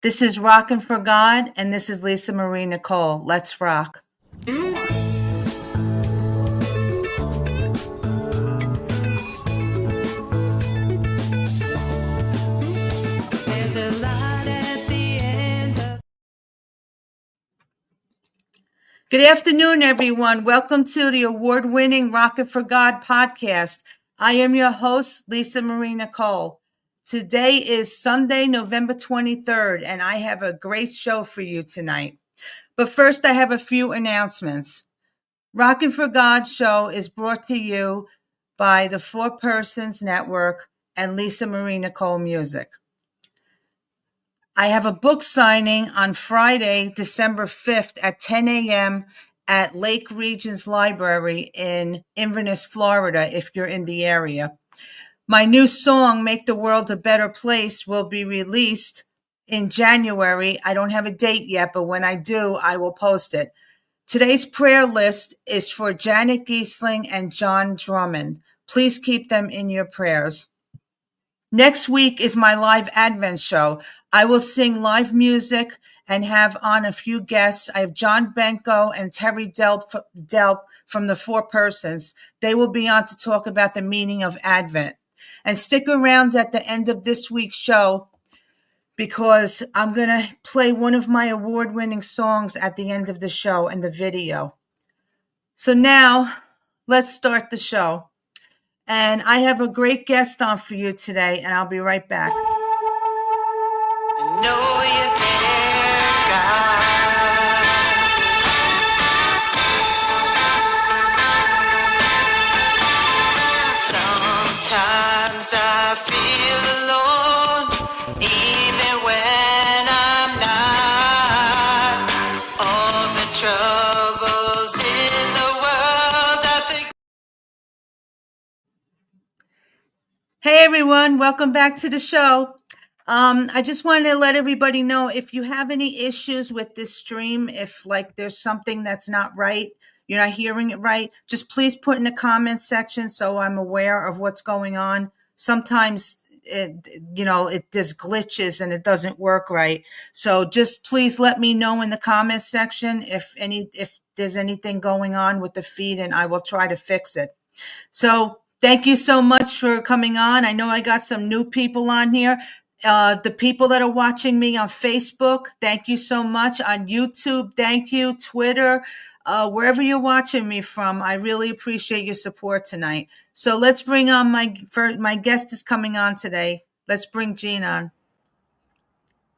This is Rockin' for God, and this is Lisa Marie Nicole. Let's rock. There's a light at the end of... Good afternoon, everyone. Welcome to the award-winning Rockin' for God podcast. I am your host, Lisa Marie Nicole. Today is Sunday, November 23rd, and I have a great show for you tonight. But first, I have a few announcements. Rockin' for God show is brought to you by the Four Persons Network and Lisa Marie Nicole Music. I have a book signing on Friday, December 5th at 10 a.m. at Lake Regions Library in Inverness, Florida, if you're in the area. My new song, Make the World a Better Place, will be released in January. I don't have a date yet, but when I do, I will post it. Today's prayer list is for Janet Giesling and John Drummond. Please keep them in your prayers. Next week is my live Advent show. I will sing live music and have on a few guests. I have John Benko and Terry Delp from the Four Persons. They will be on to talk about the meaning of Advent. And stick around at the end of this week's show because I'm going to play one of my award-winning songs at the end of the show and the video. So now, let's start the show. And I have a great guest on for you today, and I'll be right back. I know you're there, God. Sometimes I feel alone, even when I'm not. All the troubles in the world, I think. Hey everyone, welcome back to the show. I just wanted to let everybody know if you have any issues with this stream, if like there's something that's not right, you're not hearing it right, just please put in the comments section so I'm aware of what's going on. Sometimes there's glitches and it doesn't work right. So just please let me know in the comments section if there's anything going on with the feed, and I will try to fix it. So thank you so much for coming on. I know I got some new people on here. The people that are watching me on Facebook, thank you so much. On YouTube, thank you. Twitter, wherever you're watching me from, I really appreciate your support tonight. So let's bring on my guest is coming on today. Let's bring Jean on.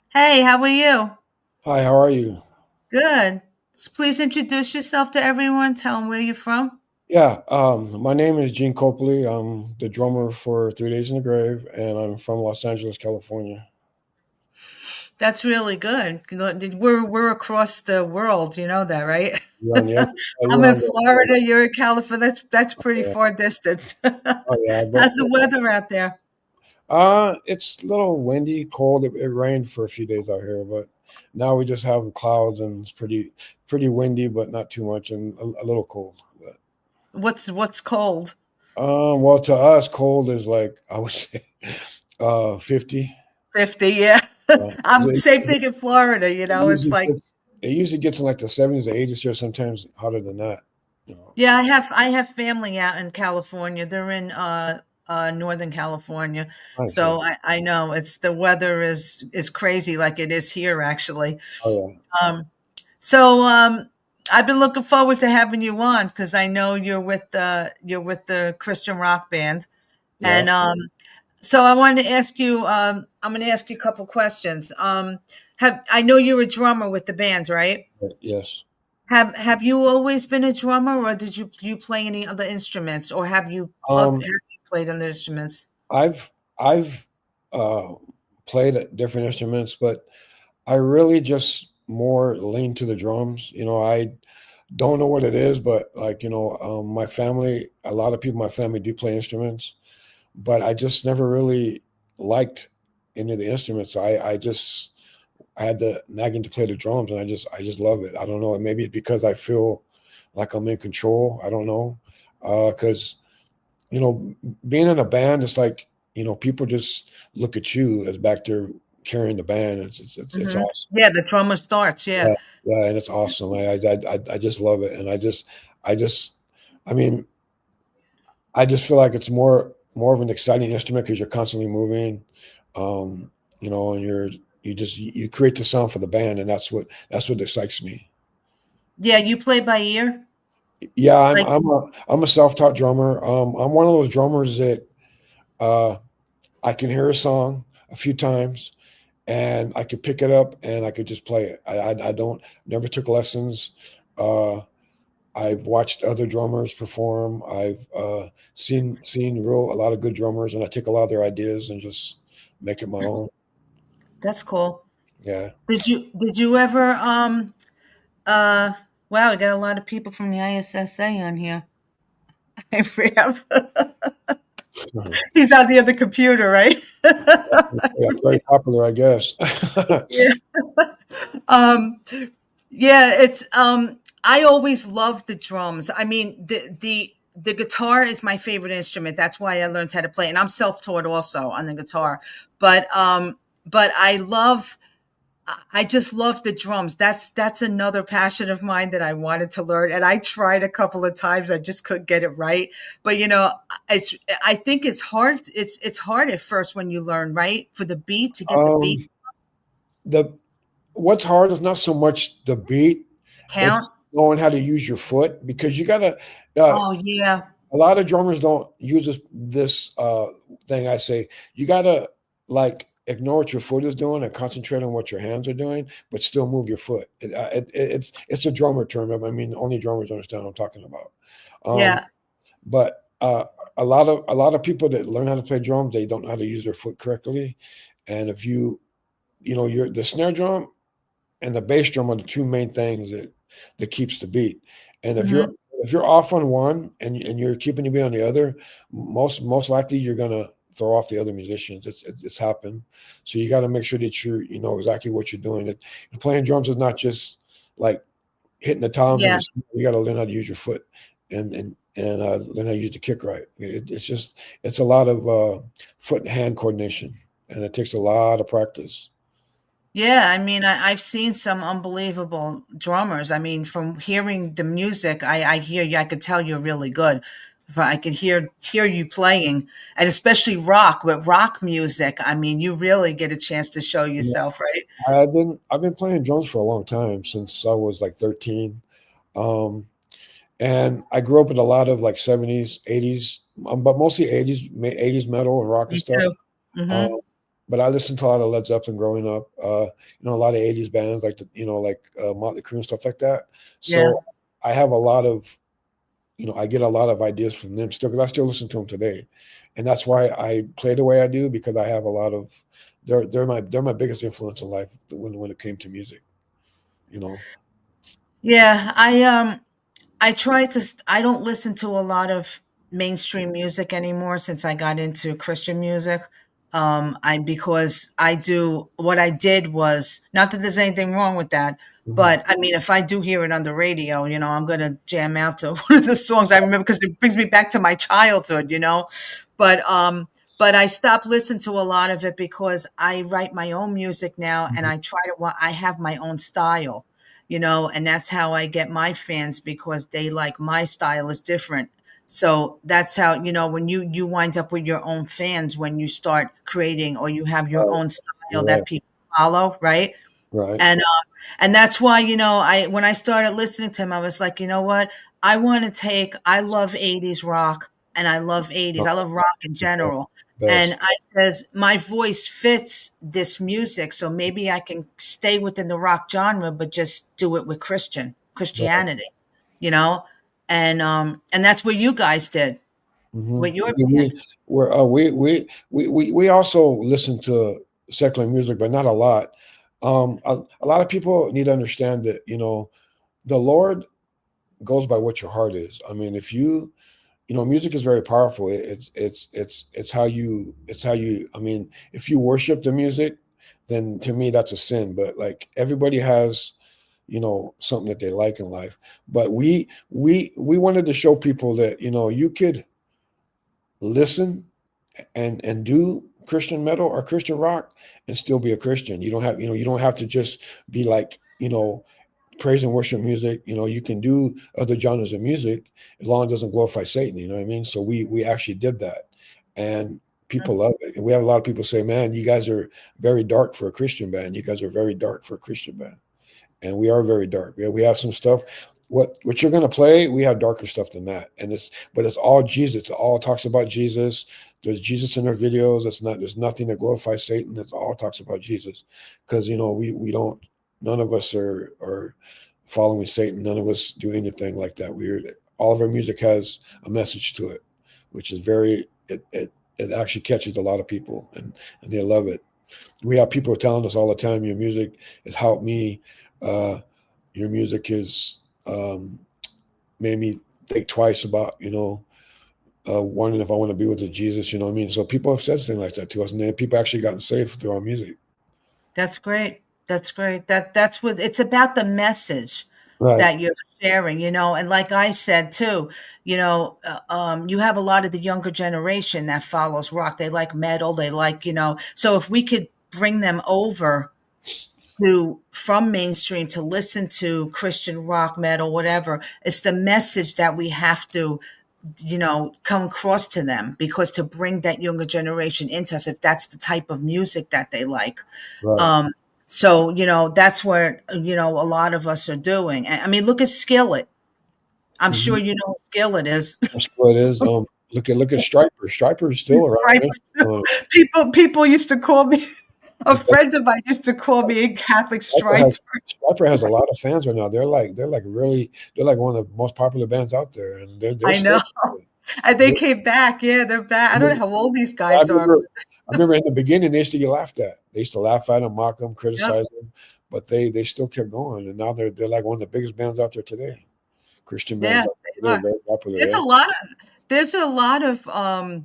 Hey, how are you? Hi, how are you? Good. So please introduce yourself to everyone. Tell them where you're from. Yeah, my name is Gene Copley. I'm the drummer for 3 Days in the Grave, and I'm from Los Angeles, California. That's really good. We're across the world, you know that, right? I'm in Florida. You're in California. That's pretty far distance. Oh yeah, How's the weather out there? it's a little windy, cold. It rained for a few days out here, but now we just have clouds and it's pretty windy, but not too much, and a little cold. But What's cold? well, to us, cold is like I would say 50. 50, yeah. I'm It, same thing in Florida, it it's usually like, gets it usually gets in like the 70s or 80s here, sometimes hotter than that. You know. yeah, I have family out in California. They're in Northern California. Nice, yeah. So I know the weather is crazy like it is here actually. Oh yeah. So I've been looking forward to having you on because I know you're with the Christian rock band, Yeah. and so I wanted to ask you. I'm going to ask you a couple questions. I know you're a drummer with the band, right? Yes. Have you always been a drummer, or do you play any other instruments, or have you Um, played other instruments? I've uh, played at different instruments, but I really just more lean to the drums. I don't know what it is, but like my family, a lot of people in my family do play instruments, but I just never really liked any of the instruments. I had the nagging to play the drums, and I just love it. I don't know. Maybe it's because I feel like I'm in control. I don't know, because being in a band, it's like people just look at you as back there carrying the band. It's awesome. Yeah, the drummer starts. Yeah. Yeah, yeah, and it's awesome. I just love it, and I just, I mean, I just feel like it's more of an exciting instrument because you're constantly moving, and you create the sound for the band, and that's what excites me. Yeah, you play by ear? Yeah, Like, I'm a self-taught drummer. I'm one of those drummers that uh, I can hear a song a few times, and I could pick it up and I could just play it. I don't never took lessons. Uh, I've watched other drummers perform. I've seen a lot of good drummers, and I take a lot of their ideas and just make it my own. that's cool. Yeah. Did you ever uh wow, we got a lot of people from the ISSA on here. I have Mhm. he's on the other computer, right? Yeah, very popular, I guess. Yeah. Um yeah, it's I always loved the drums. I mean, the guitar is my favorite instrument. That's why I learned how to play. And I'm self-taught also on the guitar. But I just love the drums. That's another passion of mine that I wanted to learn, and I tried a couple of times. I just couldn't get it right. But it's I think it's hard. It's hard at first when you learn, right? For the beat to get the um, beat the What's hard is not so much the beat; count. it's knowing how to use your foot because you gotta. Uh, Oh yeah, a lot of drummers don't use this thing. I say you gotta like ignore what your foot is doing and concentrate on what your hands are doing, but still move your foot. It's a drummer term. I mean, only drummers understand what I'm talking about. Um, yeah, but a lot of people that learn how to play drums, they don't know how to use their foot correctly. And if you're the snare drum and the bass drum are the two main things that keeps the beat. And hmm if you're off on one and you're keeping the beat on the other, most likely you're gonna throw off the other musicians. It's happened. So you got to make sure that you know exactly what you're doing. Playing drums is not just like hitting the toms and yeah. you got to learn how to use your foot and learn how to use the kick right. It's a lot of foot and hand coordination, and it takes a lot of practice. Yeah, I mean, I've seen some unbelievable drummers. I mean, from hearing the music, I hear you. I could tell you're really good. If I could hear you playing, and especially rock with rock music. I mean, you really get a chance to show yourself, right? I've been playing drums for a long time since I was like 13. Um, and I grew up with a lot of like 70s, 80s, but mostly 80s metal and rock and Me stuff. too. Hmm. Um, but I listened to a lot of Led Zeppelin growing up. A lot of 80s bands like Motley Crue and stuff like that. Yeah. So I have a lot of I get a lot of ideas from them still because I still listen to them today, and that's why I play the way I do because I have a lot of they're my biggest influence in life when it came to music. You know. Yeah, I try to. I don't listen to a lot of mainstream music anymore since I got into Christian music. I because I do what I did was not that there's anything wrong with that, Mhm. but I mean, if I do hear it on the radio, I'm gonna jam out to one of the songs I remember because it brings me back to my childhood. But but I stopped listening to a lot of it because I write my own music now, and Mhm. I try to. I have my own style, and that's how I get my fans because they like my style is different. So that's how, when you wind up with your own fans when you start creating or you have your Right. own style You're that right. people follow, right? Right. And that's why, I when I started listening to him, I was like, you know what? I love 80s rock and I love 80s. I Uh, love rock in best. general. And Best. I says my voice fits this music, so maybe I can stay within the rock genre, but just do it with Right. Christianity, you know? And that's what you guys did Hmm. with your We band. we're, we also listen to secular music, but not a lot. A lot of people need to understand that the Lord goes by what your heart is. I mean, if music is very powerful. It's how you. I mean, if you worship the music, then to me that's a sin. But like everybody has, something that they like in life. But we wanted to show people that you could listen and do Christian metal or Christian rock and still be a Christian. You don't have to just be like, praise and worship music. You can do other genres of music as long as it doesn't glorify Satan. You know what I mean? So we actually did that, and people love it. And we have a lot of people say, "Man, you guys are very dark for a Christian band. You guys are very dark for a Christian band." And we are very dark. Yeah, we have some stuff. What you're gonna play, we have darker stuff than that. But it's all Jesus. It all talks about Jesus. There's Jesus in our videos. There's nothing that glorifies Satan. It's all talks about Jesus. Because we don't, none of us are following Satan. None of us do anything like that. All of our music has a message to it, which is it actually catches a lot of people, and they love it. We have people telling us all the time, your music has helped me. Your music has made me think twice about, wondering if I want to be with the Jesus, you know what I mean? So people have said things like that to us, and then people actually gotten saved through our music. That's great. That's great. That's what it's about, the message Right. that you're sharing, and like I said too, you have a lot of the younger generation that follows rock. They like metal. They like, so if we could bring them over from mainstream to listen to Christian rock, metal, whatever, it's the message that we have to, come across to them, because to bring that younger generation into us, if that's the type of music that they like. Right. So, that's what, a lot of us are doing. I mean, look at Skillet. I'm sure Mm-hmm. you know what Skillet is. That's what it is. Look at Striper. Striper is still Right. around. People used to call me, a friend of mine used to call me a Catholic striper. Striper has a lot of fans right now. They're like one of the most popular bands out there, and they're I know. still. And they came back. Yeah, they're back. I don't know how old these guys are. I remember in the beginning they used to get laughed at. They used to laugh at them, mock them, criticize them, but they still kept going, and now they're like one of the biggest bands out there today. Christian bands. Yeah, they They're are. very popular. There's Yeah. a lot of there's a lot of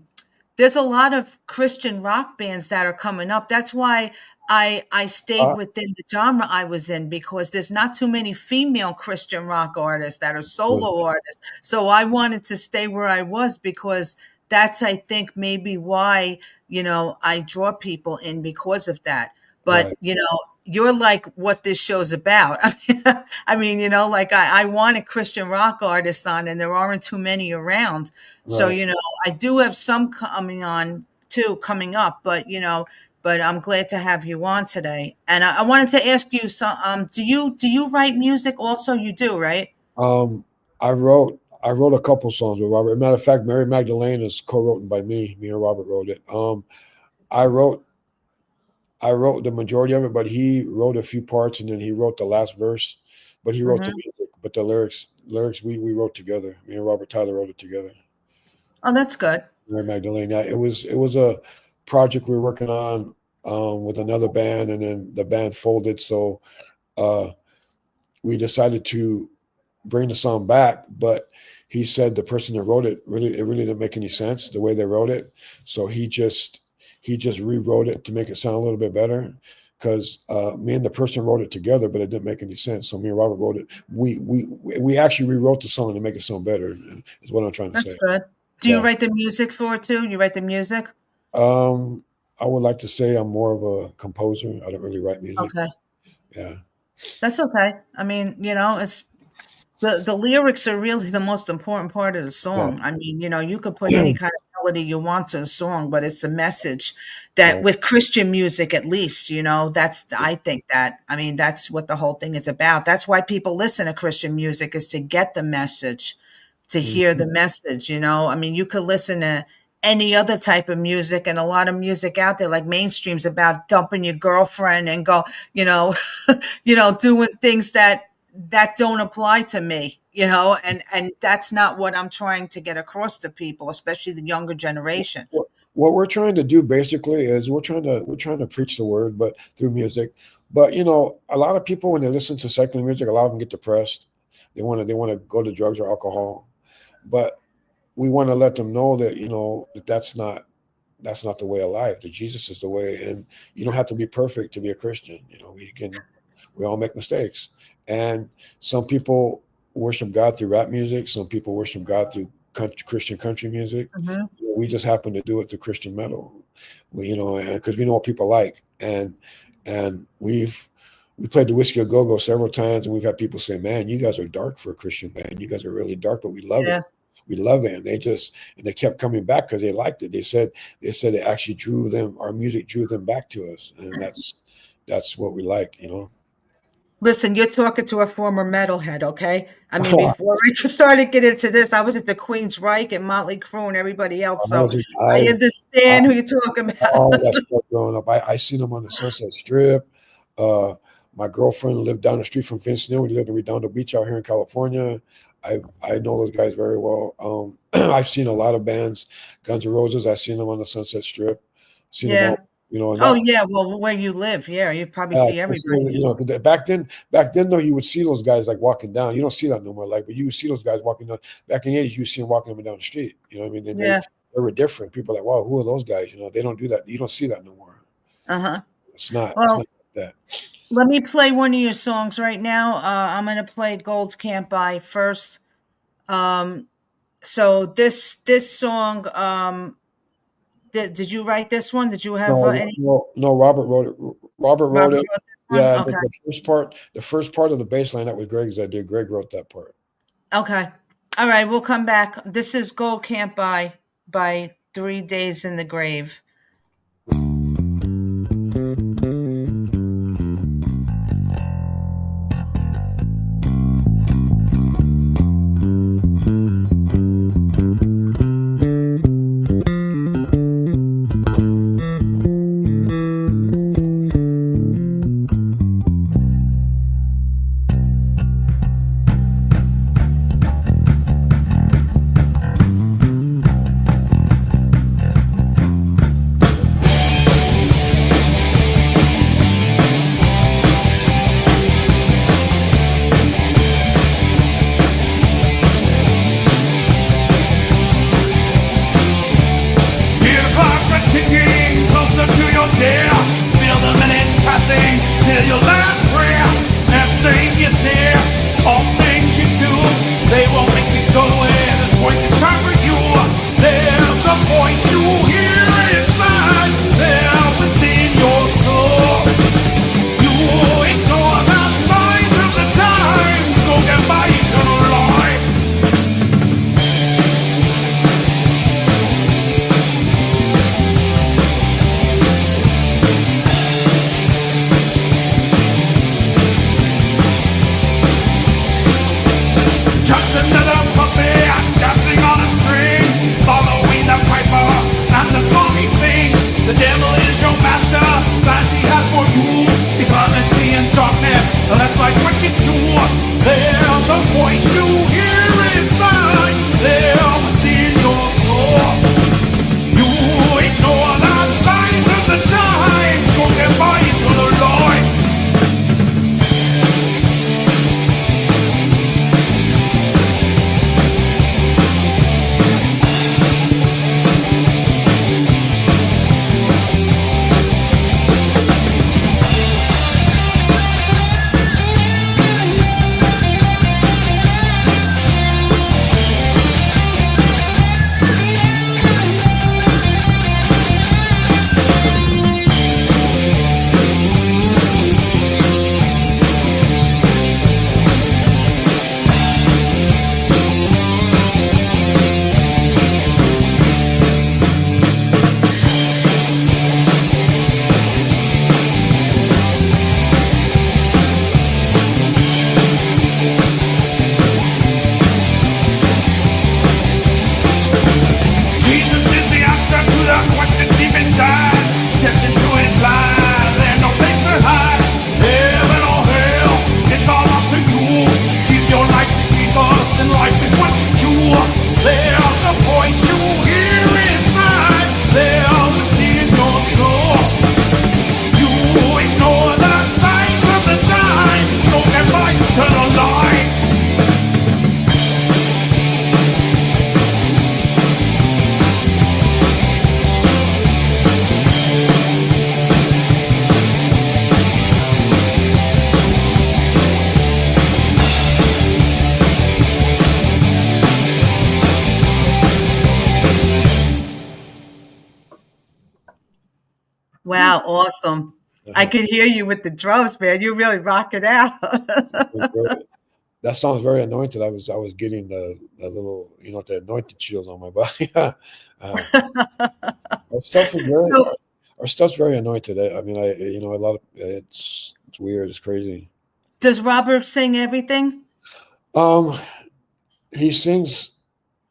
there's a lot of Christian rock bands that are coming up. That's why I stayed within the genre I was in, because there's not too many female Christian rock artists that are solo artists. So I wanted to stay where I was, because that's, I think, maybe why, I draw people in because of that. But, Right. You're like what this show's about. Like I wanted Christian rock artists on, and there aren't too many around. So, Right. I do have some coming up, but I'm glad to have you on today. And I wanted to ask you, do you write music also? You do, right? Um, I wrote a couple songs with Robert. Matter of fact, Mary Magdalene is co-written by me. Me and Robert wrote it. I wrote I wrote the majority of it, but he wrote a few parts, and then he wrote the last verse. But he wrote the Hmm. music, but the lyrics we wrote together. Me and Robert Tyler wrote it together. Oh, that's good. Mary Magdalene. It was a project we were working on with another band, and then the band folded. So uh, we decided to bring the song back, but he said the person that wrote it really didn't make any sense the way they wrote it. So he just rewrote it to make it sound a little bit better, because me and the person wrote it together, but it didn't make any sense. So me and Robert wrote it. We actually rewrote the song to make it sound better. Is what I'm trying to That's say. good. Do you Yeah. write the music for it too? You write the music? Um, I would like to say I'm more of a composer. I don't really write music. Okay. Yeah. That's okay. I mean, it's the lyrics are really the most important part of the Yeah. song. I mean, you could put any kind of melody you want to a song, but it's a message that, Right. with Christian music, at least, I think that, I mean, that's what the whole thing is about. That's why people listen to Christian music, is to get the message, to hear Mhm. the message, I mean, you could listen to any other type of music, and a lot of music out there, like mainstream's about dumping your girlfriend and go, you know, doing things that don't apply to me, and that's not what I'm trying to get across to people, especially the younger generation. What we're trying to do basically is we're trying to preach the word, but through music. But a lot of people, when they listen to secular music, a lot of them get depressed. They want to go to drugs or alcohol. But we want to let them know that that's not the way of life. That Jesus is the way, and you don't have to be perfect to be a Christian. We all make mistakes, and some people worship God through rap music. Some people worship God through Christian country music. Hmm. We just happen to do it through Christian metal. We, because we know what people like, and we played the Whiskey a Go Go several times, and we've had people say, "Man, you guys are dark for a Christian band. You guys are really dark, but we love Yeah. it. We love it." And they kept coming back because they liked it. They said it actually drew them. Our music drew them back to us, and that's what we like. Listen, you're talking to a former metalhead, okay? I mean, before I started getting into this, I was at the Queen's Reich and Motley Crue and everybody else, so I understand who you're talking about. All that stuff growing up. I seen them on the Sunset Strip. My girlfriend lived down the street from Vince Neil. We lived in Redondo Beach out here in California. I know those guys very well. I've seen a lot of bands. Guns N' Roses, I've seen them on the Sunset Strip. Seen them all, well, where you live, you probably see everybody. 'Cause back then though, you would see those guys like walking down. You don't see that no more, but you would see those guys walking down. Back in the 80s, you would see them walking up and down the street. You know what I mean? They were different. People are like, wow, who are those guys? They don't do that. You don't see that no more. It's not like that. Let me play one of your songs right now. I'm going to play Gold Can't Buy first. So this song, did you write this one? Did you have any? No, Robert wrote it. Robert wrote it. Yeah, okay. The first part of the bass line, that was Greg's idea. Greg wrote that part. Okay. All right, we'll come back. This is Gold Can't Buy by 3 Days in the Grave. Wow, awesome. I Uh-huh. could hear you with the drums, man. You really rock it out. That sounds very anointed. I was getting the little, the anointed chills on my body. Our stuff is very So, our stuff's very anointed. I mean, a lot of it's weird. It's crazy. does Robert sing everything? Um, he sings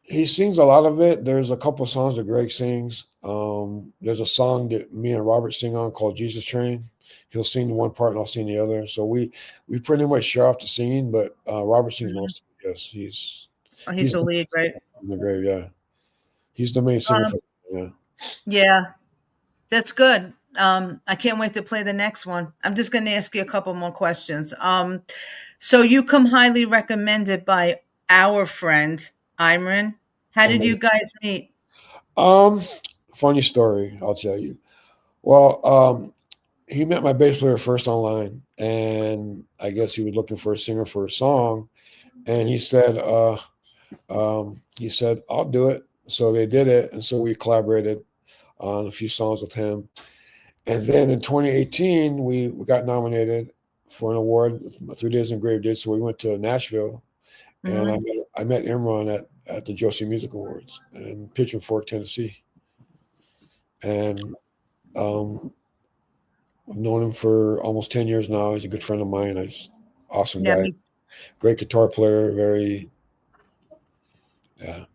he sings a lot of it. There's a couple songs that Greg sings. There's a song that me and Robert sing on called Jesus Train. He'll sing one part and I'll sing the other. So we pretty much share off the singing, but Robert sings Mhm. most of it. Yes, he's Oh, he's he's the the lead, right? in the grave. Yeah, he's the main singer Um, for. Yeah. yeah, that's good. I can't wait to play the next one. I'm just going to ask you a couple more questions. So you come highly recommended by our friend Imran. How did you guys meet? Um, Funny story. I'll tell you. Well, he met my bass player first online, and I guess he was looking for a singer for a song, and he said, "I'll do it." So they did it, and so we collaborated on a few songs with him. And then in 2018, we got nominated for an award, 3 Days in Grave did. So we went to Nashville, and I Mhm. met I met Imran at the Josie Music Awards in Pigeon Forge, Tennessee, and um, I've known him for almost 10 years now. He's a good friend of mine. He's awesome Yeah, guy, great guitar player, very yeah.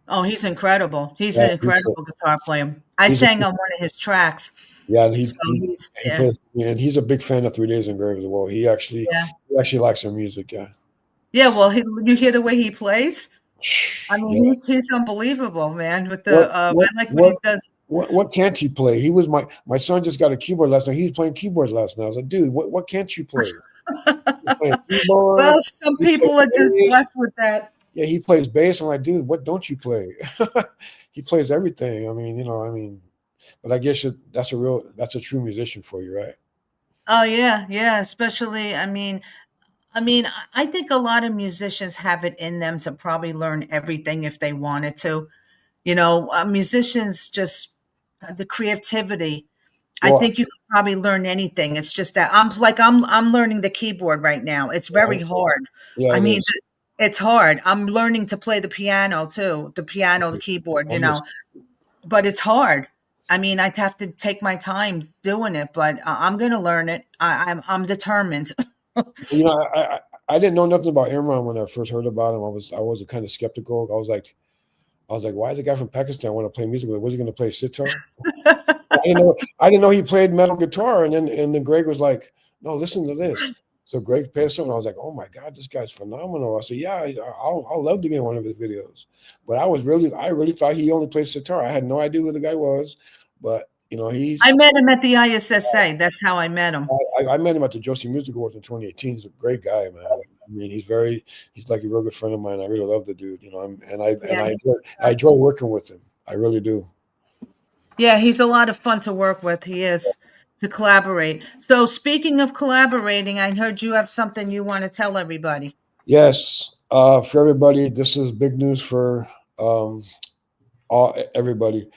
oh, he's incredible. He's Yeah, an incredible guitar player. I he's a sang on one of his tracks. yeah, and So he's he yeah. plays and he's a big fan of 3 Days in Grave as well. Yeah. He actually likes their music. Yeah, Yeah, well, you hear the way he plays? I mean, yeah. he's unbelievable, man, with What the, I what like what what he does. what can't he play? He was my son just got a keyboard last night. He was playing keyboards last night. I was like, dude, what can't you play? He's playing Well, keyboard. some He plays people are just bass. blessed with that. Yeah, he plays bass. I'm like, dude, what don't you play? He plays everything. But I guess that's a true musician for you, right? Oh, yeah, yeah, especially, I think a lot of musicians have it in them to probably learn everything if they wanted to. Musicians just the creativity. I Well, think you could probably learn anything. It's just that I'm learning the keyboard right now. It's very hard. yeah, I it mean, is. it's hard. I'm learning to play the piano too, the piano, the keyboard, I'm just, but it's hard. I mean, I'd have to take my time doing it, but I'm going to learn it. I'm determined. I didn't know nothing about Imran when I first heard about him. I was kind of skeptical. I was like, why is a guy from Pakistan want to play music? Was he going to play sitar? I didn't know he played metal guitar. And then Greg was like, no, listen to this. So Greg played something. I was like, oh my God, this guy's phenomenal. I said, yeah, I'll love to be in one of his videos. But I really thought he only played sitar. I had no idea who the guy was. But I he's met him at the ISSA. That's how I met him. I met him at the Josie Music Awards in 2018. He's a great guy, man. I mean, he's like a real good friend of mine. I really love the dude. Yeah, I enjoy working with him. I really do. yeah, he's a lot of fun to work with. He is to collaborate. So, speaking of collaborating, I heard you have something you want to tell everybody. Yes, for everybody, this is big news for um, everybody.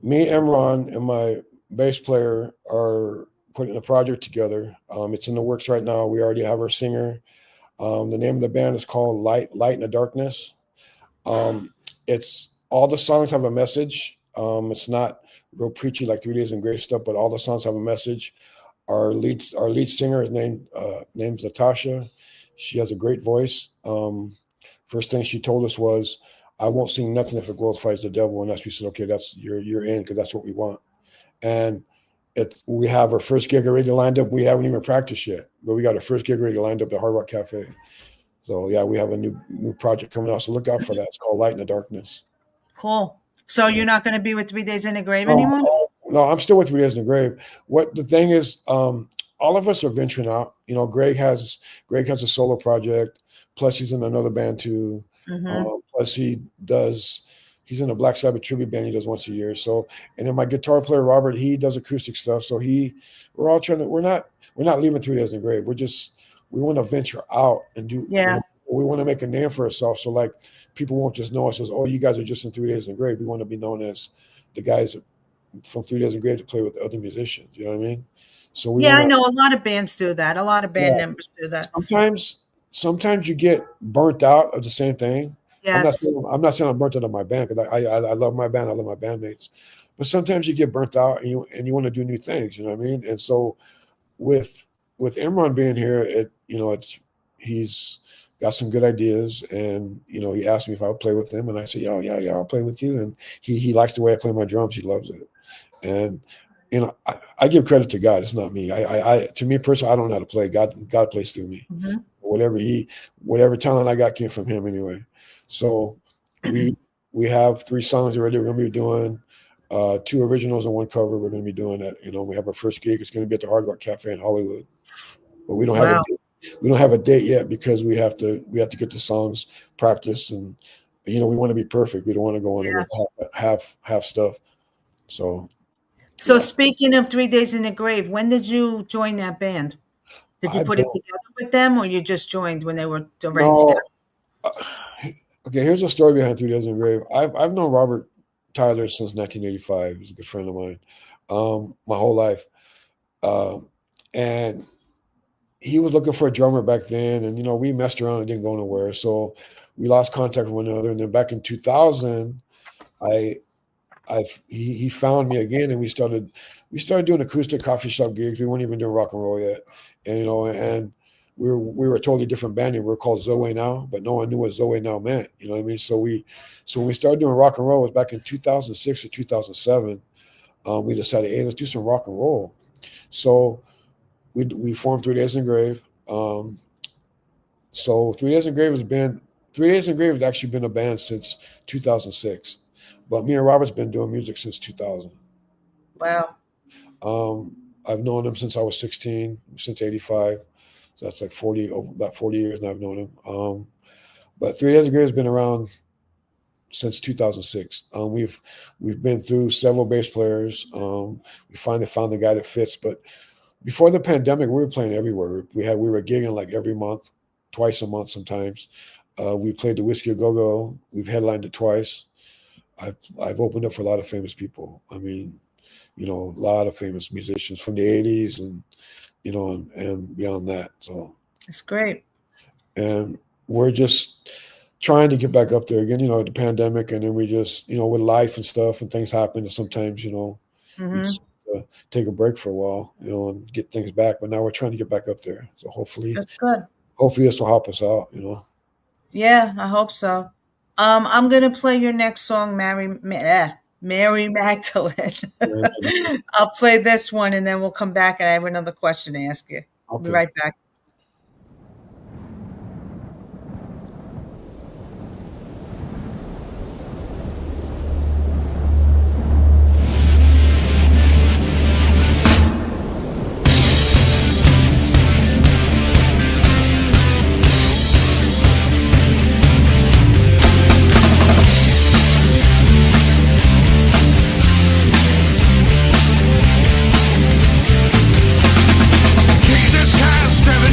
Me, Emron, and my bass player are putting a project together. It's in the works right now. We already have our singer. The name of the band is called Light in the Darkness. Um, it's all the songs have a message. It's not real preachy like 3 Days in Grave stuff, but all the songs have a message. Our lead singer is name's Natasha. She has a great voice. First thing she told us was, "I won't sing nothing if it glorifies the devil." And that's we said, "Okay, that's you're in because that's what we want." And we have our first gig already lined up. We haven't even practiced yet, but we got our first gig already lined up at Hard Rock Cafe. So yeah, we have a new project coming out. So look out for that. It's called Light in the Darkness. Cool. So, Yeah. you're not going to be with 3 Days in the Grave No, anymore? no, I'm still with 3 Days in the Grave. What the thing is, all of us are venturing out. Greg has a solo project. Plus, he's in another band too. Hmm. Plus, he's in a Black Sabbath tribute band he does once a year. So, and then my guitar player Robert, he does acoustic stuff. So we're all trying to. We're not leaving 3 Days in the Grave. We want to venture out and do. Yeah. We want to make a name for ourselves. So like people won't just know us as, oh, you guys are just in 3 Days in the Grave. We want to be known as the guys from 3 Days of Grave to play with other musicians. You know what I mean? So we Yeah, want I to. know a lot of bands do that. A lot of band Yeah. members do that. Sometimes you get burnt out of the same thing. Yes. I'm not saying I'm burnt out of my band because I love my band. I love my bandmates. But sometimes you get burnt out and you want to do new things. You know what I mean? And so with Imran being here, he's got some good ideas, and he asked me if I would play with him, and I said, yeah, I'll play with you. And he likes the way I play my drums. He loves it, and I give credit to God. It's not me. To me personally, I don't know how to play. God plays through me. Mm-hmm. Whatever talent I got came from Him anyway. So we have 3 songs already. We're going to be doing 2 originals and 1 cover. We're going to be doing that. We have our first gig. It's going to be at the Hard Rock Cafe in Hollywood, but we don't have a Wow. date. We don't have a date yet because we have to get the songs practiced, and we want to be perfect. We don't want to go on it with half stuff. So yeah. Speaking of 3 Days in the Grave, when did you join that band? Did you put it together with them, or you just joined when they were already together? Okay, here's a story behind 3 Days in the Grave. I've known Robert Tyler since 1985. He's a good friend of mine, my whole life, and he was looking for a drummer back then, and we messed around and didn't go nowhere. So we lost contact with one another, and then back in 2000, he found me again, and we started doing acoustic coffee shop gigs. We weren't even doing rock and roll yet, and we were a totally different band. We were called Zoe Now, but no one knew what Zoe Now meant. You know what I mean? So when we started doing rock and roll, it was back in 2006 or 2007. We decided, hey, let's do some rock and roll. So we formed 3 Days in the Grave. So 3 Days in the Grave has actually been a band since 2006. But me and Robert's been doing music since 2000. Wow. I've known him since I was 16, since 85. So that's like about 40 years now I've known him. But 3 Days of Grave has been around since 2006. We've been through several bass players. We finally found the guy that fits. But before the pandemic, we were playing everywhere. We were gigging like every month, twice a month sometimes. We played the Whiskey A Go-Go. We've headlined it twice. I've opened up for a lot of famous people. I mean, a lot of famous musicians from the 80s and and beyond that. So that's great. And we're just trying to get back up there again, the pandemic, and then we just, with life and stuff and things happen, and sometimes, we just take a break for a while, and get things back. But now we're trying to get back up there. So hopefully this will help us out, Yeah, I hope so. I'm gonna play your next song, Mary Magdalene. I'll play this one, and then we'll come back, and I have another question to ask you. I'll be right back. Jesus has 7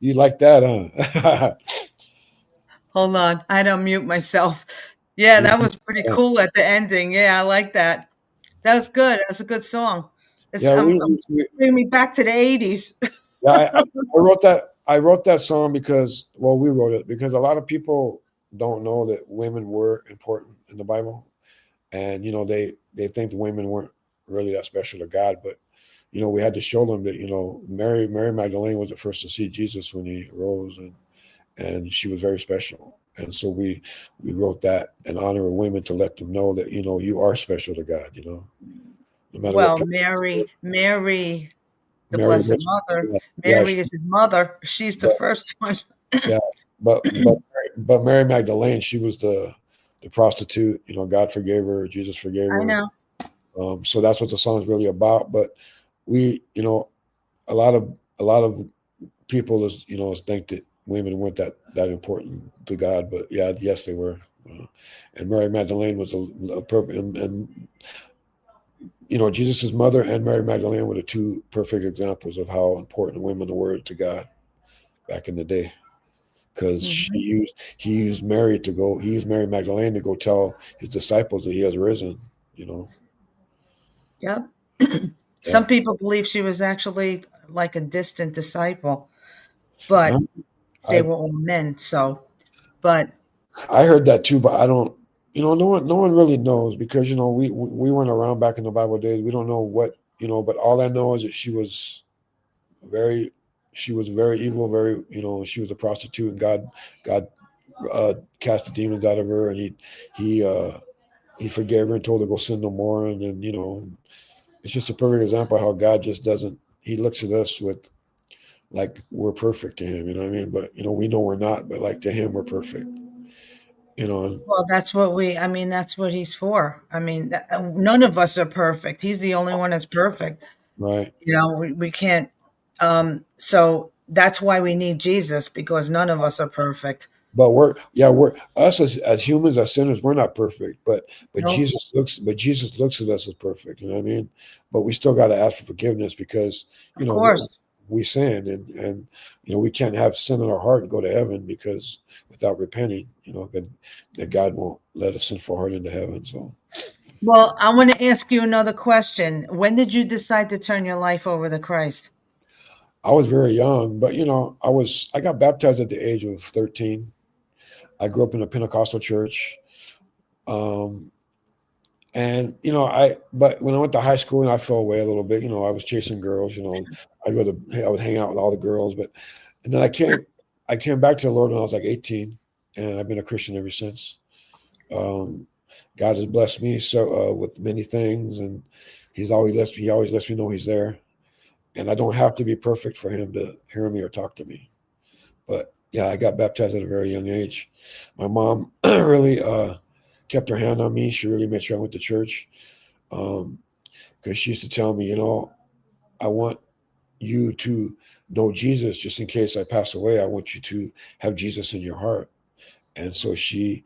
You like that, huh? Hold on, I had to unmute myself. Yeah, Yeah, that was pretty cool at the ending. Yeah, I like that. That was good. That was a good song. It's yeah, I'm bringing me back to the 80s. yeah. I wrote that. I wrote that song because, well, we wrote it because a lot of people don't know that women were important in the Bible, and they think the women weren't really that special to God, but we had to show them that Mary Magdalene was the first to see Jesus when he rose, and she was very special. And so we wrote that in honor of women to let them know that you are special to God. No matter what Well, people say. Mary, the Mary Blessed was, Mother. yeah, yeah, Mary is his mother. She's the but first one. yeah, but Mary Magdalene, she was the prostitute. God forgave her, Jesus forgave I her. know. So that's what the song is really about. But we, a lot of a lot of people think that women weren't that important to God, but yeah, yes, they were. And Mary Magdalene was a perfect, and Jesus' mother and Mary Magdalene were the two perfect examples of how important women were to God back in the day. Because Hmm. he used Mary Magdalene to go tell his disciples that he has risen. You know, Yep. yeah. Some people believe she was actually like a distant disciple, but Um, they I were all men. So, but I heard that too, but I don't. No one really knows because we weren't around back in the Bible days. We don't know what but all I know is that very she was very evil, very she was a prostitute, and God cast the demons out of her, and he uh, he forgave her and told her to go sin no more, and then it's just a perfect example of how God just doesn't. He looks at us with like we're perfect to him, you know what I mean? But we know we're not, but like to him we're perfect, you know. well, I mean, that's what he's for. I mean, none of us are perfect. He's the only one that's perfect. Right. We can't. So that's why we need Jesus because none of us are perfect. But we're us as humans, as sinners, we're not perfect. But No, Jesus looks at us as perfect. You know what I mean? But we still got to ask for forgiveness because of we, course. we sin, and we can't have sin in our heart and go to heaven because without repenting, that God won't let a sinful heart into heaven. So Well, I want to ask you another question. When did you decide to turn your life over to Christ? I was very young, but I got baptized at the age of 13. I grew up in a Pentecostal church. Um, And but when I went to high school and I fell away a little bit, I was chasing girls. I would hang out with all the girls, but and then I came back to the Lord when I was like 18, and I've been a Christian ever since. Um, God has blessed me so with many things, and He always lets me know He's there, and I don't have to be perfect for Him to hear me or talk to me. But yeah, I got baptized at a very young age. My mom really kept her hand on me. She really made sure I went to church. Um, because she used to tell me, I want you to know Jesus just in case I pass away. I want you to have Jesus in your heart. And so she's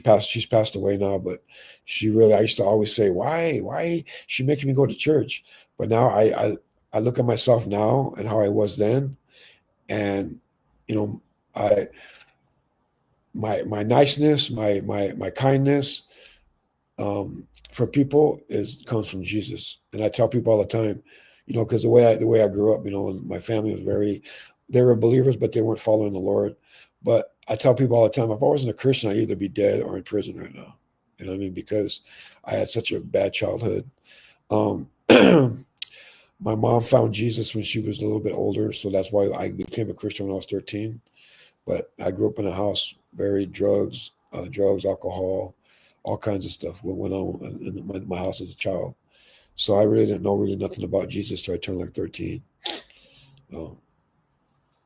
passed away now, but I used to always say, why she making me go to church? But now I look at myself now and how I was then. And, you know, I, my niceness, my kindness, for people is comes from Jesus. And I tell people all the time, because the way I grew up, and my family was they were believers, but they weren't following the Lord. But I tell people all the time, if I wasn't a Christian, I'd either be dead or in prison right now. You know what I mean? Because I had such a bad childhood. Um, my mom found Jesus when she was a little bit older, so that's why I became a Christian when I was 13. But I grew up in a house, very drugs, alcohol, all kinds of stuff went on in my house as a child. So I really didn't know really nothing about Jesus till I turned like 13. Oh,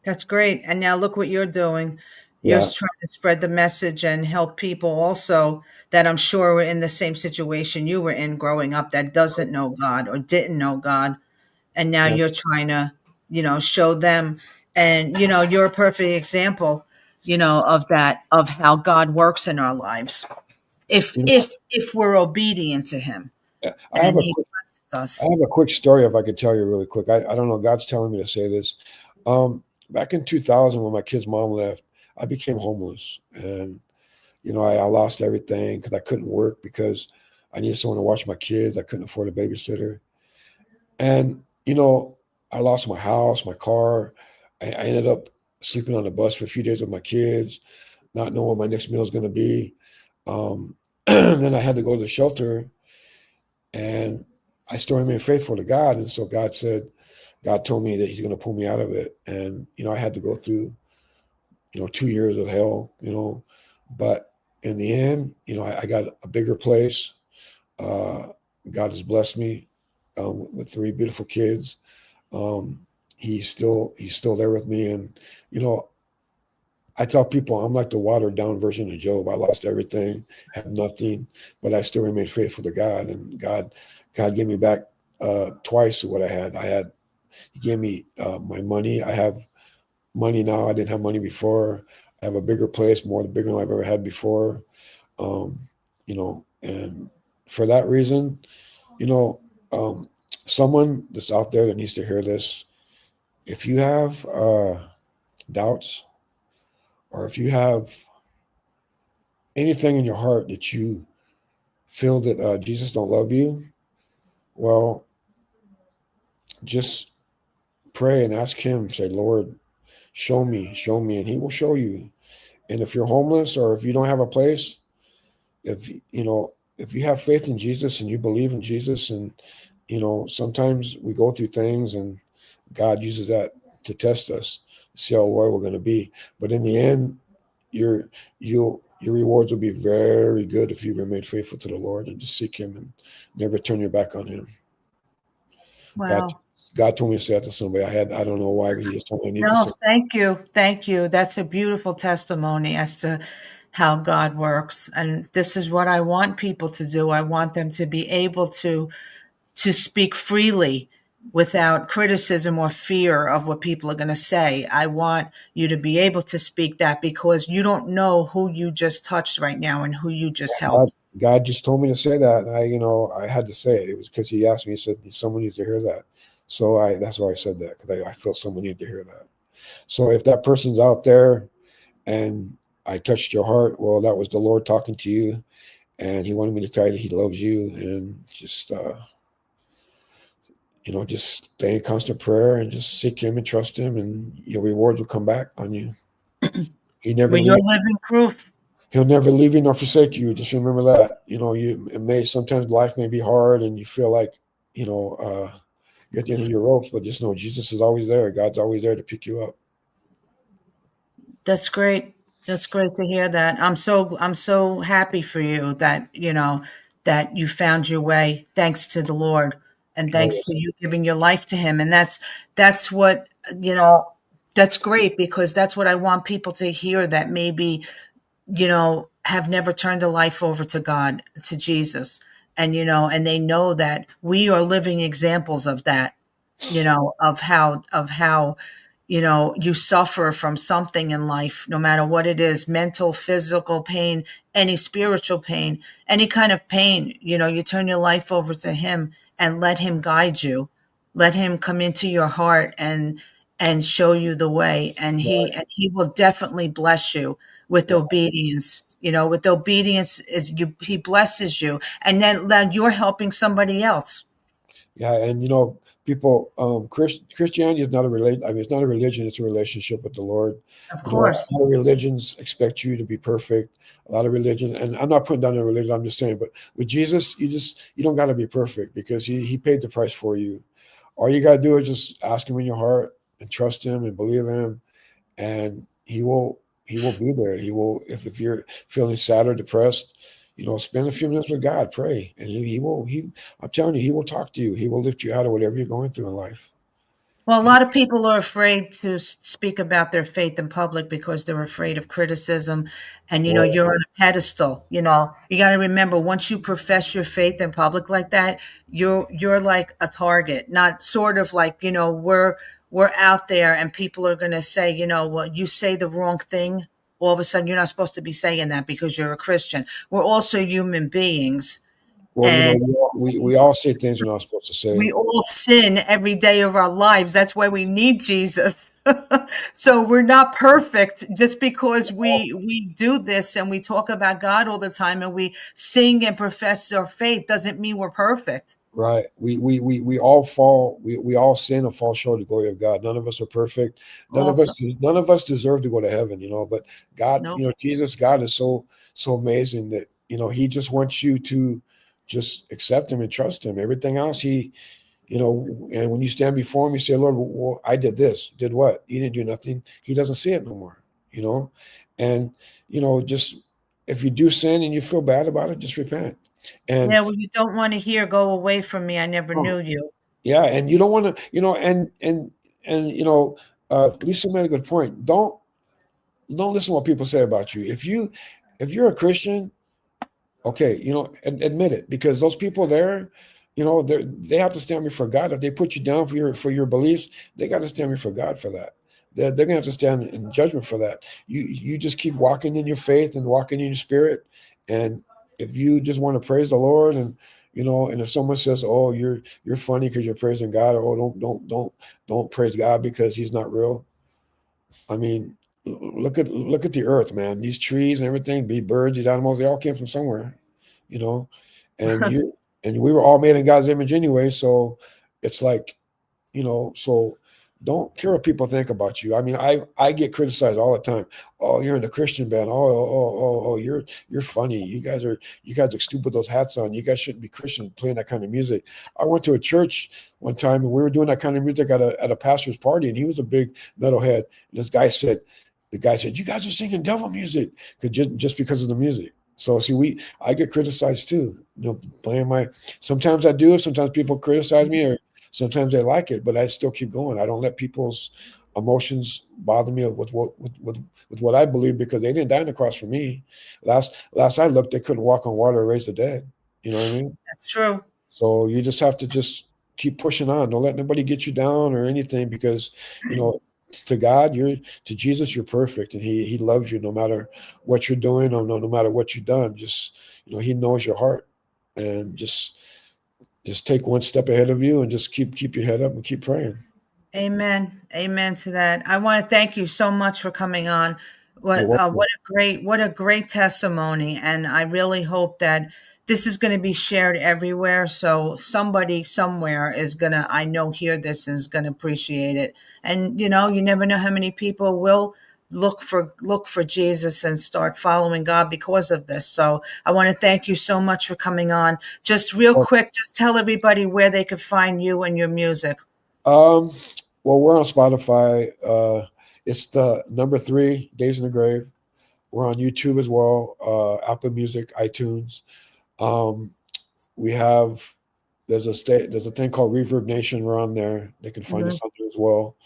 That's great. And now look what you're doing. You're yeah, trying to spread the message and help people also that I'm sure were in the same situation you were in growing up that doesn't know God or didn't know God. And now yeah, you're trying to, show them. And, you're a perfect example, of that, of how God works in our lives. If you know, if if we're obedient to him I have and a he quick, I us. have a quick story if I could tell you really quick. I don't know. God's telling me to say this. Back in 2000, when my kid's mom left, I became homeless, and I lost everything because I couldn't work because I needed someone to watch my kids. I couldn't afford a babysitter, and I lost my house, my car. I ended up sleeping on the bus for a few days with my kids, not knowing what my next meal is going to be. Then I had to go to the shelter, and I still remained faithful to God. And so God told me that He's going to pull me out of it. And I had to go through 2 years of hell. But in the end, I got a bigger place. Uh, God has blessed me with three beautiful kids. Um, he's still there with me, and you know I tell people I'm like the watered down version of Job. I lost everything, had nothing, but I still remained faithful to God, and God gave me back twice what I had. He gave me my money. I have money now. I didn't have money before. I have a bigger place, bigger than I've ever had before. Um, and for that reason, you know, um, someone that's out there that needs to hear this, if you have doubts, or if you have anything in your heart that you feel that Jesus don't love you, well, just pray and ask Him. Say, Lord, show me, and He will show you. And if you're homeless or if you don't have a place, if you have faith in Jesus and you believe in Jesus, and sometimes we go through things, and God uses that to test us, see how loyal we're going to be. But in the end, your rewards will be very good if you remain faithful to the Lord and just seek Him and never turn your back on Him. God, Wow. God told me to say that to somebody. I don't know why, but He just told me I need to No, say. thank you. Thank you. That's a beautiful testimony as to how God works. And this is what I want people to do. I want them to be able to speak freely without criticism or fear of what people are going to say. I want you to be able to speak that, because you don't know who you just touched right now and who you just God, helped. God just told me to say that, and I had to say it. It was because He asked me. He said someone needs to hear that. So that's why I said that, because I feel someone needs to hear that. So if that person's out there and I touched your heart, well, that was the Lord talking to you, and He wanted me to tell you that He loves you, and just stay in constant prayer and just seek Him and trust Him, and your rewards will come back on you. He never Well, you're leave. living proof. He'll never leave you nor forsake you. Just remember that. It may sometimes life may be hard, and you feel like you're at the end of your ropes, but just know Jesus is always there. God's always there to pick you up. That's great. That's great to hear that. I'm so happy for you that, that you found your way thanks to the Lord and Oh, thanks to you giving your life to him. And that's what, you know, that's great, because that's what I want people to hear, that maybe, have never turned a life over to God, to Jesus. And, and they know that we are living examples of that, of how you suffer from something in life, no matter what it is, mental, physical pain, any spiritual pain, any kind of pain. You turn your life over to him and let him guide you, let him come into your heart and show you the way, and he right. and he will definitely bless you with Yeah. obedience. With obedience, is you he blesses you, and then you're helping somebody else. Yeah, and people, Christianity is not a religion. I mean, it's not a religion; it's a relationship with the Lord. Of A course. lot of religions expect you to be perfect. A lot of religion, and I'm not putting down a religion. I'm just saying, but with Jesus, you don't got to be perfect, because He paid the price for you. All you got to do is just ask Him in your heart and trust Him and believe Him, and He will be there. He will, if you're feeling sad or depressed, spend a few minutes with God, pray, and I'm telling you, He will talk to you. He will lift you out of whatever you're going through in life. Well, a And lot of people are afraid to speak about their faith in public because they're afraid of criticism. And, boy, you're on a pedestal. You got to remember, once you profess your faith in public like that, you're like a target, not sort of like, we're out there and people are going to say, well, you say the wrong thing. All of a sudden, you're not supposed to be saying that because you're a Christian. We're also human beings. Well, you know, And we all say things we're not supposed to we say. all sin every day of our lives. That's why we need Jesus. So we're not perfect just because we do this and we talk about God all the time and we sing and profess our faith doesn't mean we're perfect. Right. We all fall. We all sin and fall short of the glory of God. None of us are perfect. Also, None of us deserve to go to heaven. You know, but God, no. you know, Jesus, God is so amazing that you know He just wants you to just accept Him and trust Him. Everything else, He, you know, and when you stand before Him, you say, Lord, well, I did this. Did what? You didn't do nothing. He doesn't see it no more. You know, and you know, just if you do sin and you feel bad about it, just repent. And Yeah, well, you don't want to hear "Go away from me, I never knew you." yeah, and you don't want to, you know, and you know, Lisa made a good point. Don't listen to what people say about you. If you're a Christian, okay, you know, admit it because those people there, you know, they have to stand before God. If they put you down for your beliefs, they got to stand before God for that. They're gonna have to stand in judgment for that. You just keep walking in your faith and walking in your spirit, and if you just want to praise the Lord and you know, and if someone says, "Oh, you're funny because you're praising God," or "Oh, don't praise God because He's not real," I mean, look at the earth, man. These trees and everything, these birds, these animals, they all came from somewhere, you know. And you and we were all made in God's image anyway. So it's like, you know, so don't care what people think about you. I mean, I get criticized all the time. Oh, you're in the Christian band. Oh, you're funny. You guys are stupid with those hats on. You guys shouldn't be Christian playing that kind of music. I went to a church one time and we were doing that kind of music at a pastor's party, and he was a big metalhead. And the guy said, you guys are singing devil music just because of the music. So see, I get criticized too. You know, playing my. Sometimes I do. Sometimes people criticize me, or sometimes they like it, but I still keep going. I don't let people's emotions bother me with what I believe because they didn't die on the cross for me. Last I looked, they couldn't walk on water or raise the dead. You know what I mean? That's true. So you just have to just keep pushing on. Don't let nobody get you down or anything because you know to God, to Jesus, you're perfect, and He loves you no matter what you're doing or no matter what you've done. Just you know, He knows your heart, and just take one step ahead of you and just keep your head up and keep praying. Amen. Amen to that. I want to thank you so much for coming on. You're welcome. What a great testimony. And I really hope that this is going to be shared everywhere. So somebody somewhere is going to, I know, hear this and is going to appreciate it. And you know, you never know how many people will look for Jesus and start following God because of this. So I want to thank you so much for coming on. Just real quick, just tell everybody where they could find you and your music. Um, well, we're on Spotify. It's the number 3 Days in the Grave. We're on YouTube as well. Apple Music, iTunes. Um, we have there's a thing called Reverb Nation. We're on there. They can find us Mhm. on there as well.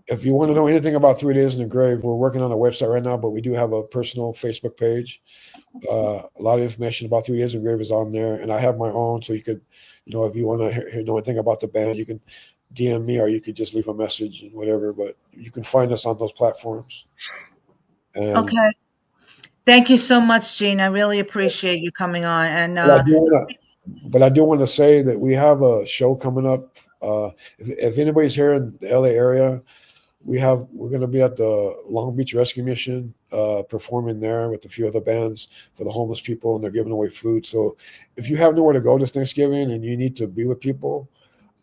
If you want to know anything about 3 Days in the Grave, we're working on a website right now, but we do have a personal Facebook page. A lot of information about 3 Days in the Grave is on there, and I have my own. So you could, you know, if you want to know anything about the band, you can DM me or you could just leave a message and whatever. But you can find us on those platforms. And Okay. Thank you so much, Gene. I really appreciate you coming on. And but I do want to, but I do want to say that we have a show coming up. If anybody's here in the LA area, we're going to be at the Long Beach Rescue Mission, performing there with a few other bands for the homeless people, and they're giving away food. So if you have nowhere to go this Thanksgiving and you need to be with people,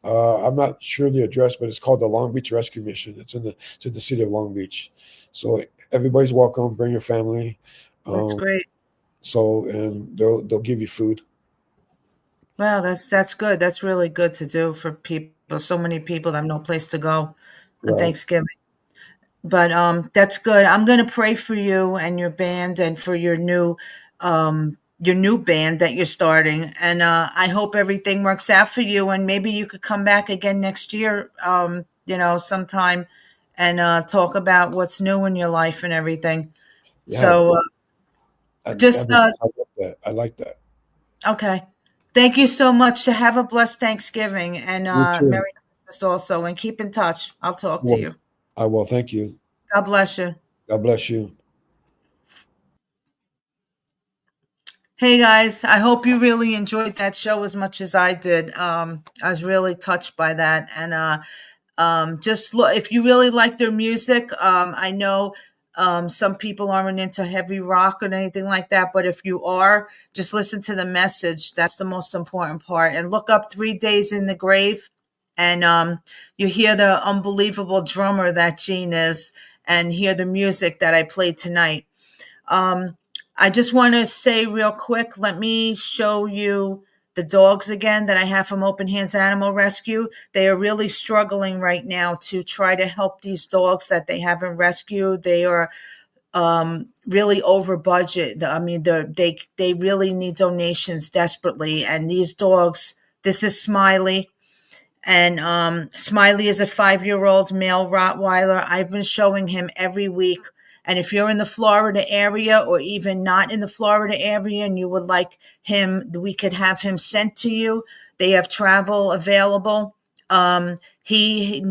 I'm not sure the address, but it's called the Long Beach Rescue Mission. It's in the city of Long Beach. So everybody's welcome. Bring your family. that's Um, great. so and they'll give you food. Well, that's good. That's really good to do for people. So many people that have no place to go on Right. Thanksgiving. But that's good. I'm going to pray for you and your band and for your new band that you're starting. And I hope everything works out for you. And maybe you could come back again next year, you know, sometime and talk about what's new in your life and everything. Yeah. So just I like that. I like that. okay. Thank you so much. To have a blessed Thanksgiving and You too. Merry Christmas also. And keep in touch. I'll talk to Well, you. I will. Thank you. God bless you. God bless you. Hey guys, I hope you really enjoyed that show as much as I did. I was really touched by that, and just look if you really like their music. I know some people aren't into heavy rock or anything like that, but if you are, just listen to the message. That's the most important part. And look up 3 Days in the Grave, and you hear the unbelievable drummer that Gene is, and hear the music that I played tonight. Um, I just want to say real quick, let me show you the dogs again that I have from Open Hands Animal Rescue. They are really struggling right now to try to help these dogs that they haven't rescued. They are really over budget. I mean, they really need donations desperately. And these dogs, this is Smiley. And Smiley is a 5-year-old male Rottweiler. I've been showing him every week. And if you're in the Florida area or even not in the Florida area and you would like him, we could have him sent to you. They have travel available. He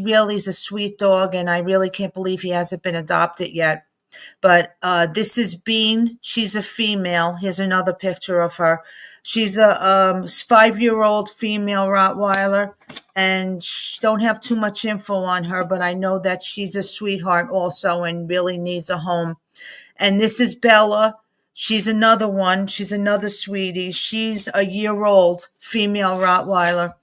really is a sweet dog, and I really can't believe he hasn't been adopted yet. But this is Bean. She's a female. Here's another picture of her. She's a 5-year-old female Rottweiler, and don't have too much info on her, but I know that she's a sweetheart also and really needs a home. And this is Bella. She's another one. She's another sweetie. She's a year-old female Rottweiler.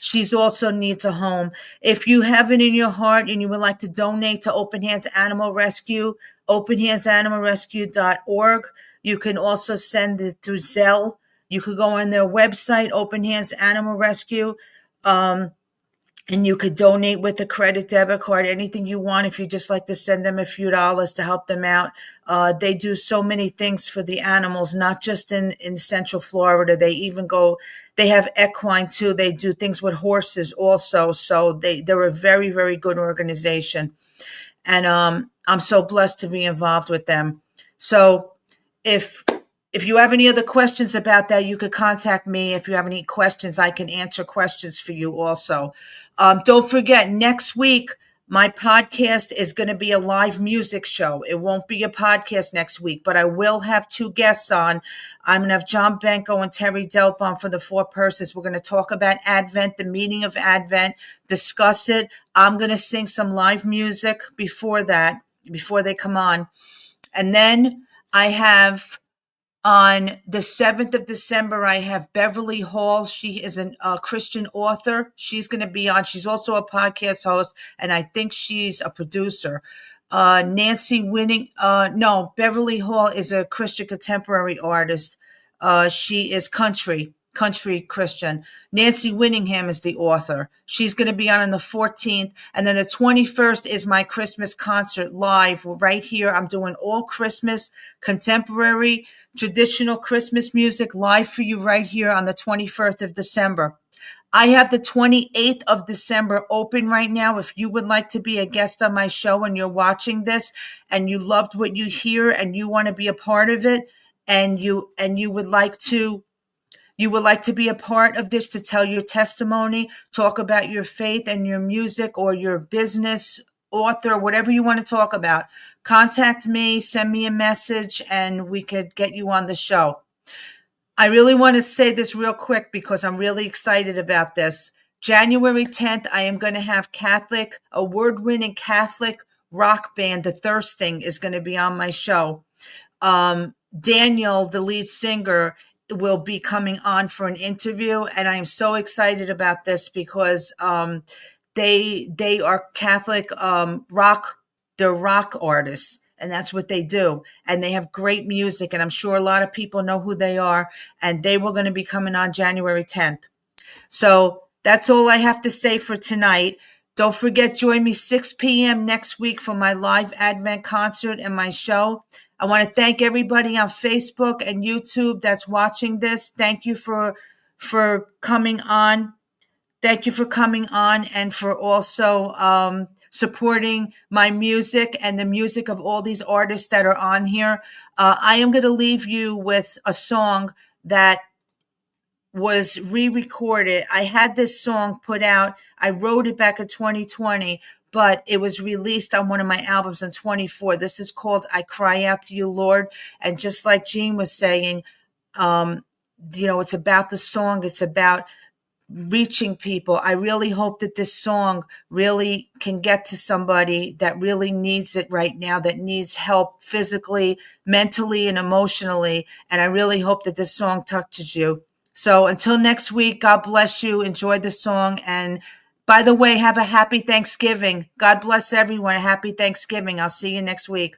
She's also needs a home. If you have it in your heart and you would like to donate to Open Hands Animal Rescue, openhandsanimalrescue.org. You can also send it through Zelle. You could go on their website, Open Hands Animal Rescue, and you could donate with a credit, debit card, anything you want. If you just like to send them a few dollars to help them out. They do so many things for the animals, not just in Central Florida. They have equine too. They do things with horses also. So they're a very, very good organization. And I'm so blessed to be involved with them. So if you have any other questions about that, you could contact me. If you have any questions, I can answer questions for you also. Don't forget, next week, my podcast is going to be a live music show. It won't be a podcast next week, but I will have 2 guests on. I'm going to have John Benko and Terry Delp on for the 4 persons. We're going to talk about Advent, the meaning of Advent, discuss it. I'm going to sing some live music before they come on. And then I have on the 7th of December, I have Beverly Hall. She is a Christian author. She's going to be on. She's also a podcast host, and I think she's a producer. Beverly Hall is a Christian contemporary artist. She is country Christian. Nancy Winningham is the author. She's going to be on the 14th. And then the 21st is my Christmas concert live right here. I'm doing all Christmas, contemporary, traditional Christmas music live for you right here on the 21st of December. I have the 28th of December open right now. If you would like to be a guest on my show and you're watching this and you loved what you hear and you want to be a part of it and you would like to be a part of this, to tell your testimony, talk about your faith and your music or your business, author, whatever you want to talk about, contact me, send me a message, and we could get you on the show. I really want to say this real quick because I'm really excited about this. January 10th, I am going to have award-winning Catholic rock band, The Thirsting, is going to be on my show. Daniel, the lead singer, will be coming on for an interview, and I am so excited about this because they are Catholic rock. They're rock artists, and that's what they do. And they have great music, and I'm sure a lot of people know who they are. And they were going to be coming on January 10th. So that's all I have to say for tonight. Don't forget, join me 6 p.m. next week for my live Advent concert and my show. I want to thank everybody on Facebook and YouTube that's watching this. Thank you for coming on. Thank you for coming on and for also supporting my music and the music of all these artists that are on here. I am going to leave you with a song that was re-recorded. I had this song put out. I wrote it back in 2020, but it was released on one of my albums in 24. This is called I Cry Out to You, Lord. And just like Jean was saying, it's about the song. It's about reaching people. I really hope that this song really can get to somebody that really needs it right now, that needs help physically, mentally, and emotionally. And I really hope that this song touches you. So until next week, God bless you. Enjoy the song. And by the way, have a happy Thanksgiving. God bless everyone. A happy Thanksgiving. I'll see you next week.